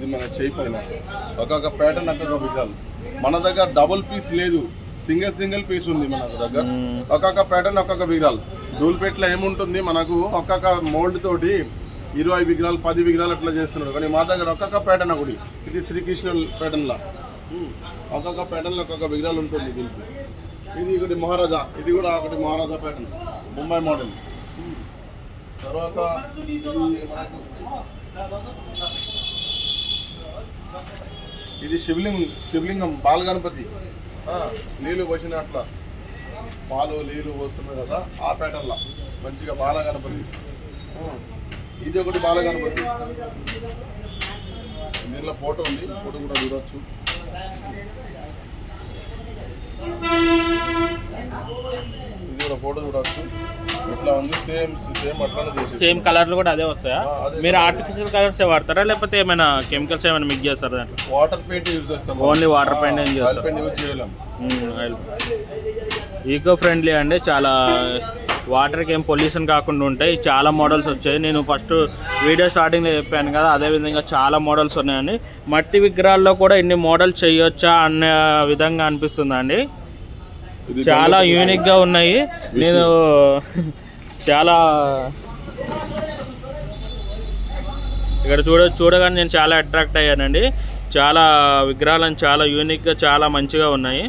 ఇది మన చేయి పైన ఒక్కొక్క ప్యాటర్న్ ఒక్కొక్క విగ్రహాలు. మన దగ్గర డబుల్ పీస్ లేదు, సింగిల్ పీస్ ఉంది మన దగ్గర. ఒక్కొక్క ప్యాటర్న్ ఒక్కొక్క విగ్రహాలు. ధూల్పేటలో ఏముంటుంది మనకు ఒక్కొక్క మోల్డ్ తోటి 20 విగ్రహాలు 10 విగ్రహాలు అట్లా చేస్తున్నాడు. కానీ మా దగ్గర ఒక్కొక్క ప్యాటర్న్ ఒకటి. ఇది శ్రీకృష్ణ ప్యాటర్న్లా ఒక్కొక్క ప్యాటర్న్లో ఒక్కొక్క విగ్రహాలు ఉంటుంది దీనికి. ఇది ఒకటి మహారాజా, ఇది కూడా ఒకటి మహారాజా ప్యాటర్న్, ముంబై మోడల్. తర్వాత ఇది శివలింగం బాలగణపతి, నీళ్ళు పోసిన అట్లా పాలు నీళ్ళు పోస్తున్నాయి కదా ఆ ప్యాటర్న్లా మంచిగా బాలగణపతి. ఇది ఒకటి బాలగణపతి, దీనిలో ఫోటో ఉంది, ఫోటో కూడా చూడవచ్చు. ఇది కూడా ఫోటో చూడవచ్చు. ఇట్లా ఉంది, సేమ్ అట్లానే చేసి సేమ్ కలర్లు కూడా అదే వస్తాయా? మీరు ఆర్టిఫిషియల్ కలర్స్ వాడతారా లేకపోతే ఏమైనా కెమికల్స్ ఏమైనా మిక్స్ చేస్తారా దాంట్లో? వాటర్ పెయింట్ యూజ్ చేస్తాం. ఓన్లీ వాటర్ పెయింట్ యూజ్ చేయలేం. ఈకో ఫ్రెండ్లీ అండి, చాలా వాటర్కి ఏం పొల్యూషన్ కాకుండా ఉంటాయి. చాలా మోడల్స్ వచ్చాయి. నేను ఫస్ట్ వీడియో స్టార్టింగ్లో చెప్పాను కదా, అదేవిధంగా చాలా మోడల్స్ ఉన్నాయండి. మట్టి విగ్రహాల్లో కూడా ఇన్ని మోడల్స్ చేయొచ్చా అనే విధంగా అనిపిస్తుందండి. చాలా యూనిక్గా ఉన్నాయి. నేను చాలా ఇక్కడ చూడగానే నేను చాలా అట్రాక్ట్ అయ్యానండి. చాలా విగ్రహాలను చాలా యూనిక్గా చాలా మంచిగా ఉన్నాయి.